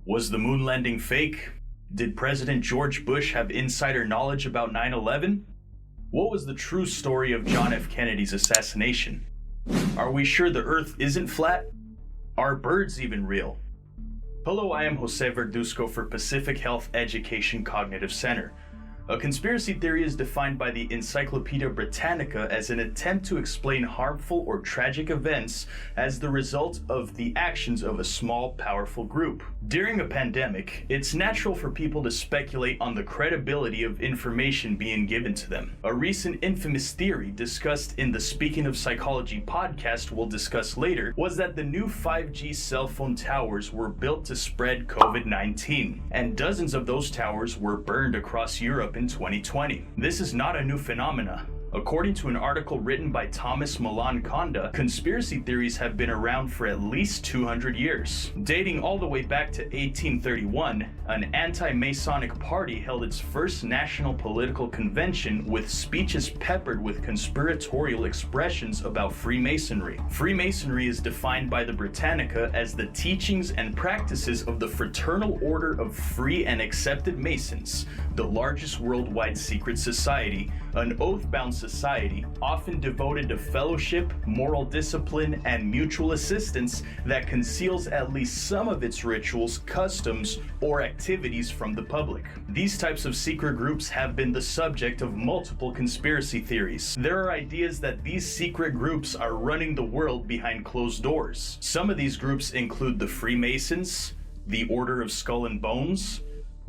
Was the moon landing fake? Did President George Bush have insider knowledge about 9/11? What was the true story of John F. Kennedy's assassination? Are we sure the Earth isn't flat? Are birds even real? Hello, I am Jose Verduzco for Pacific Health Education Cognitive Center. A conspiracy theory is defined by the Encyclopedia Britannica as an attempt to explain harmful or tragic events as the result of the actions of a small, powerful group. During a pandemic, it's natural for people to speculate on the credibility of information being given to them. A recent infamous theory discussed in the Speaking of Psychology podcast we'll discuss later was that the new 5G cell phone towers were built to spread COVID-19, and dozens of those towers were burned across Europe in 2020. This is not a new phenomena. According to an article written by Thomas Milan Konda, conspiracy theories have been around for at least 200 years. Dating all the way back to 1831, an anti-Masonic party held its first national political convention with speeches peppered with conspiratorial expressions about Freemasonry. Freemasonry is defined by the Britannica as the teachings and practices of the Fraternal Order of Free and Accepted Masons, the largest worldwide secret society, an oath-bound society often devoted to fellowship, moral discipline, and mutual assistance that conceals at least some of its rituals, customs, or activities from the public. These types of secret groups have been the subject of multiple conspiracy theories. There are ideas that these secret groups are running the world behind closed doors. Some of these groups include the Freemasons, the Order of Skull and Bones,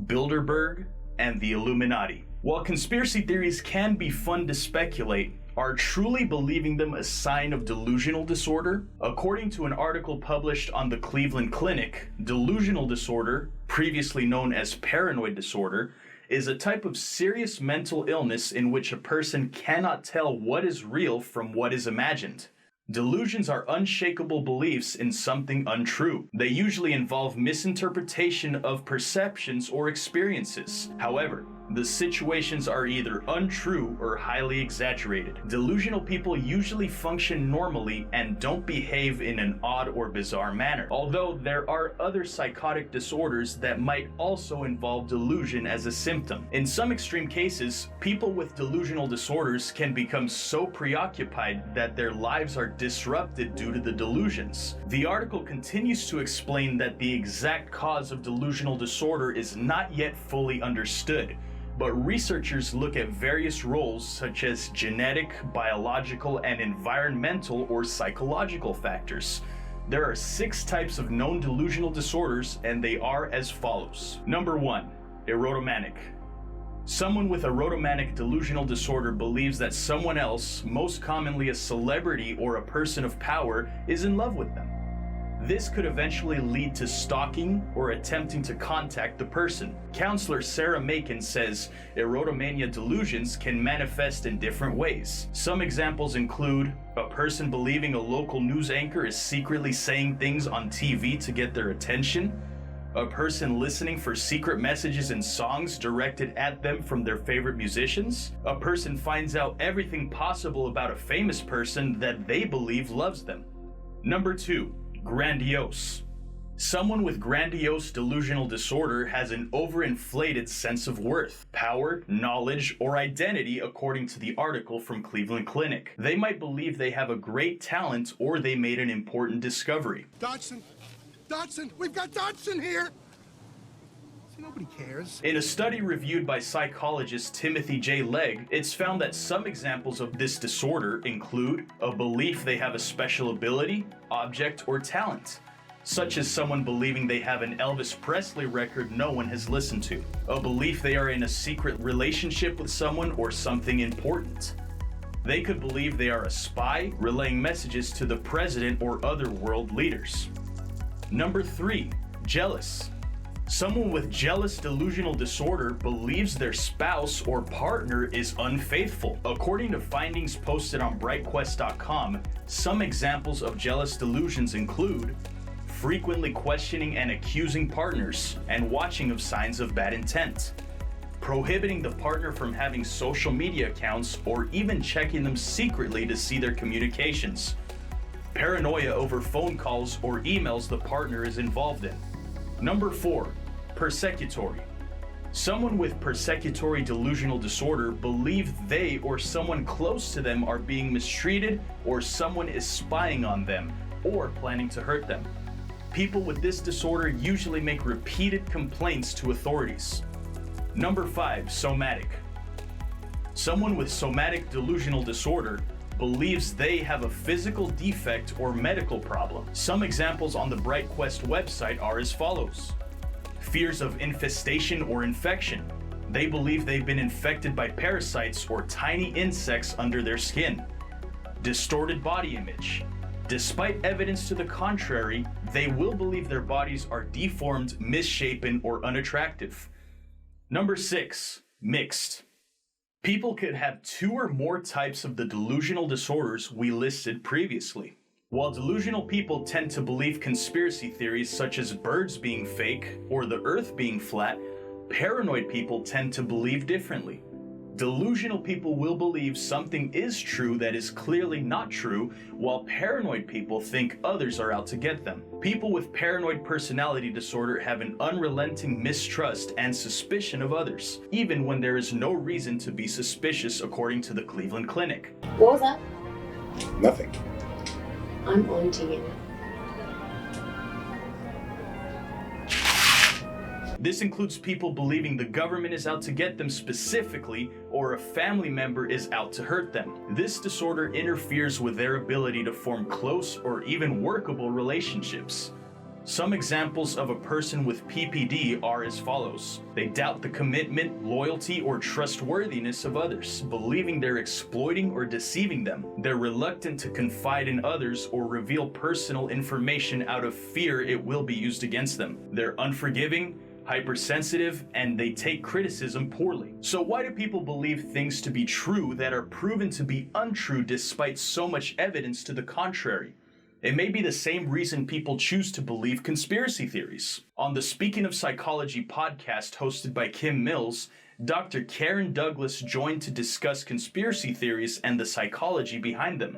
Bilderberg, and the Illuminati. While conspiracy theories can be fun to speculate, are truly believing them a sign of delusional disorder? According to an article published on the Cleveland Clinic, delusional disorder, previously known as paranoid disorder, is a type of serious mental illness in which a person cannot tell what is real from what is imagined. Delusions are unshakable beliefs in something untrue. They usually involve misinterpretation of perceptions or experiences. However, the situations are either untrue or highly exaggerated. Delusional people usually function normally and don't behave in an odd or bizarre manner, although there are other psychotic disorders that might also involve delusion as a symptom. In some extreme cases, people with delusional disorders can become so preoccupied that their lives are disrupted due to the delusions. The article continues to explain that the exact cause of delusional disorder is not yet fully understood, but researchers look at various roles such as genetic, biological, and environmental or psychological factors. There are 6 types of known delusional disorders, and they are as follows. Number 1, erotomanic. Someone with erotomanic delusional disorder believes that someone else, most commonly a celebrity or a person of power, is in love with them. This could eventually lead to stalking or attempting to contact the person. Counselor Sarah Macon says erotomania delusions can manifest in different ways. Some examples include a person believing a local news anchor is secretly saying things on TV to get their attention, a person listening for secret messages and songs directed at them from their favorite musicians, a person finds out everything possible about a famous person that they believe loves them. Number 2, grandiose. Someone with grandiose delusional disorder has an overinflated sense of worth, power, knowledge, or identity according to the article from Cleveland Clinic. They might believe they have a great talent or they made an important discovery. Dodson! Dodson! We've got Dodson here! See, nobody cares. In a study reviewed by psychologist Timothy J. Legg, it's found that some examples of this disorder include a belief they have a special ability, object, or talent, such as someone believing they have an Elvis Presley record no one has listened to, a belief they are in a secret relationship with someone or something important. They could believe they are a spy, relaying messages to the president or other world leaders. Number 3, jealous. Someone with jealous delusional disorder believes their spouse or partner is unfaithful. According to findings posted on brightquest.com, some examples of jealous delusions include frequently questioning and accusing partners and watching of signs of bad intent, prohibiting the partner from having social media accounts or even checking them secretly to see their communications, paranoia over phone calls or emails the partner is involved in, Number 4, persecutory. Someone with persecutory delusional disorder believes they or someone close to them are being mistreated, or someone is spying on them or planning to hurt them. People with this disorder usually make repeated complaints to authorities. Number 5, somatic. Someone with somatic delusional disorder believes they have a physical defect or medical problem. Some examples on the BrightQuest website are as follows. Fears of infestation or infection. They believe they've been infected by parasites or tiny insects under their skin. Distorted body image. Despite evidence to the contrary, they will believe their bodies are deformed, misshapen, or unattractive. Number 6, mixed. People could have 2 or more types of the delusional disorders we listed previously. While delusional people tend to believe conspiracy theories such as birds being fake or the earth being flat, paranoid people tend to believe differently. Delusional people will believe something is true that is clearly not true, while paranoid people think others are out to get them. People with paranoid personality disorder have an unrelenting mistrust and suspicion of others, even when there is no reason to be suspicious, according to the Cleveland Clinic. What was that? Nothing. I'm on to you. This includes people believing the government is out to get them specifically, or a family member is out to hurt them. This disorder interferes with their ability to form close or even workable relationships. Some examples of a person with PPD are as follows. They doubt the commitment, loyalty, or trustworthiness of others, believing they're exploiting or deceiving them. They're reluctant to confide in others or reveal personal information out of fear it will be used against them. They're unforgiving, hypersensitive, and they take criticism poorly. So why do people believe things to be true that are proven to be untrue despite so much evidence to the contrary? It may be the same reason people choose to believe conspiracy theories. On the Speaking of Psychology podcast hosted by Kim Mills, Dr. Karen Douglas joined to discuss conspiracy theories and the psychology behind them.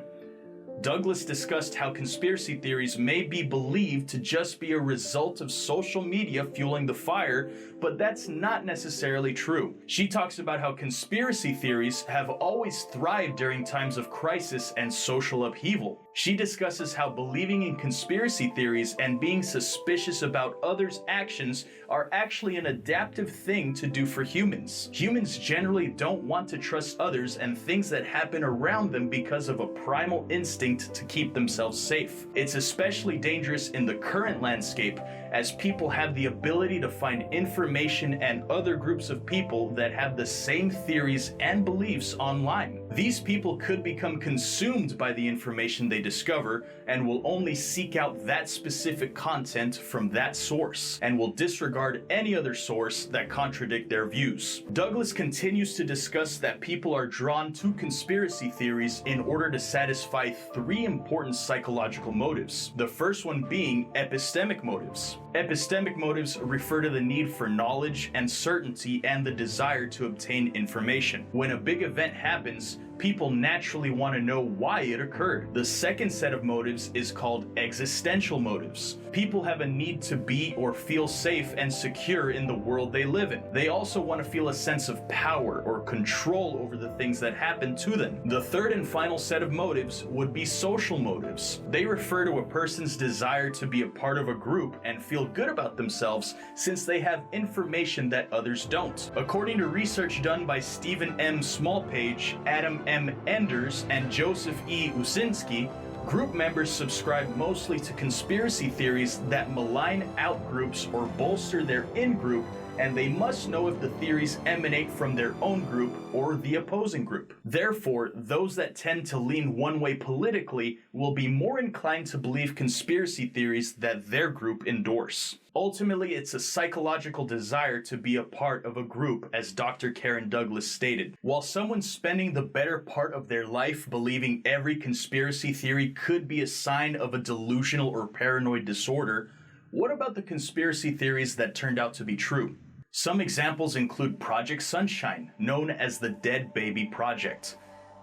Douglas discussed how conspiracy theories may be believed to just be a result of social media fueling the fire, but that's not necessarily true. She talks about how conspiracy theories have always thrived during times of crisis and social upheaval. She discusses how believing in conspiracy theories and being suspicious about others' actions are actually an adaptive thing to do for humans. Humans generally don't want to trust others and things that happen around them because of a primal instinct to keep themselves safe. It's especially dangerous in the current landscape, as people have the ability to find information and other groups of people that have the same theories and beliefs online. These people could become consumed by the information they discover and will only seek out that specific content from that source and will disregard any other source that contradict their views. Douglas continues to discuss that people are drawn to conspiracy theories in order to satisfy 3 important psychological motives. The first one being epistemic motives. Epistemic motives refer to the need for knowledge and certainty and the desire to obtain information. When a big event happens, people naturally want to know why it occurred. The second set of motives is called existential motives. People have a need to be or feel safe and secure in the world they live in. They also want to feel a sense of power or control over the things that happen to them. The third and final set of motives would be social motives. They refer to a person's desire to be a part of a group and feel good about themselves since they have information that others don't. According to research done by Stephen M. Smallpage, Adam M. Enders, and Joseph E. Usinski, group members subscribe mostly to conspiracy theories that malign out-groups or bolster their in-group, and they must know if the theories emanate from their own group or the opposing group. Therefore, those that tend to lean one way politically will be more inclined to believe conspiracy theories that their group endorse. Ultimately, it's a psychological desire to be a part of a group, as Dr. Karen Douglas stated. While someone's spending the better part of their life believing every conspiracy theory could be a sign of a delusional or paranoid disorder, what about the conspiracy theories that turned out to be true? Some examples include Project Sunshine, known as the Dead Baby Project.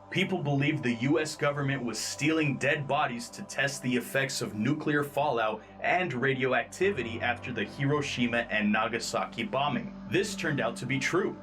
People believed the US government was stealing dead bodies to test the effects of nuclear fallout and radioactivity after the Hiroshima and Nagasaki bombing. This turned out to be true.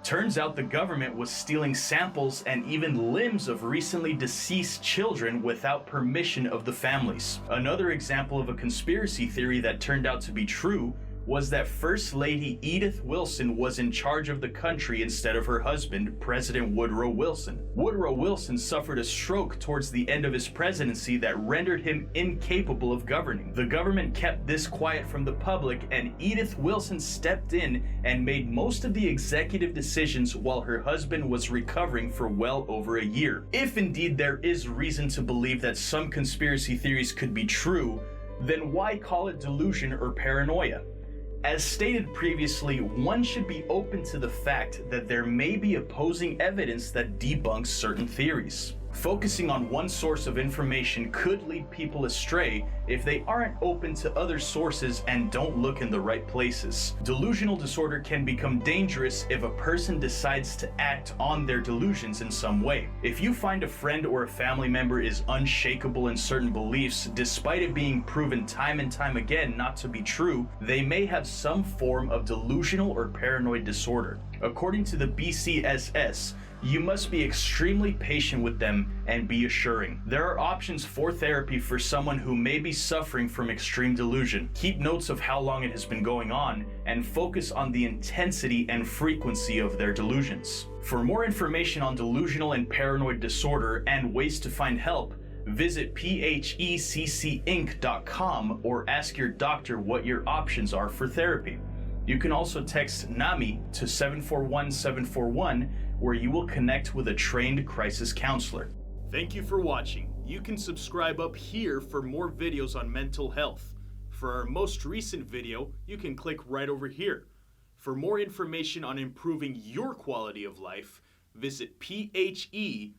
Turns out the government was stealing samples and even limbs of recently deceased children without permission of the families. Another example of a conspiracy theory that turned out to be true was that First Lady Edith Wilson was in charge of the country instead of her husband, President Woodrow Wilson. Woodrow Wilson suffered a stroke towards the end of his presidency that rendered him incapable of governing. The government kept this quiet from the public, and Edith Wilson stepped in and made most of the executive decisions while her husband was recovering for well over a year. If indeed there is reason to believe that some conspiracy theories could be true, then why call it delusion or paranoia? As stated previously, one should be open to the fact that there may be opposing evidence that debunks certain theories. Focusing on one source of information could lead people astray if they aren't open to other sources and don't look in the right places. Delusional disorder can become dangerous if a person decides to act on their delusions in some way. If you find a friend or a family member is unshakable in certain beliefs, despite it being proven time and time again not to be true, they may have some form of delusional or paranoid disorder. According to the BCSS, you must be extremely patient with them and be assuring. There are options for therapy for someone who may be suffering from extreme delusion. Keep notes of how long it has been going on and focus on the intensity and frequency of their delusions. For more information on delusional and paranoid disorder and ways to find help, visit pheccinc.com or ask your doctor what your options are for therapy. You can also text NAMI to 741-741 where you will connect with a trained crisis counselor. Thank you for watching. You can subscribe up here for more videos on mental health. For our most recent video, you can click right over here. For more information on improving your quality of life, visit pheccinc.com.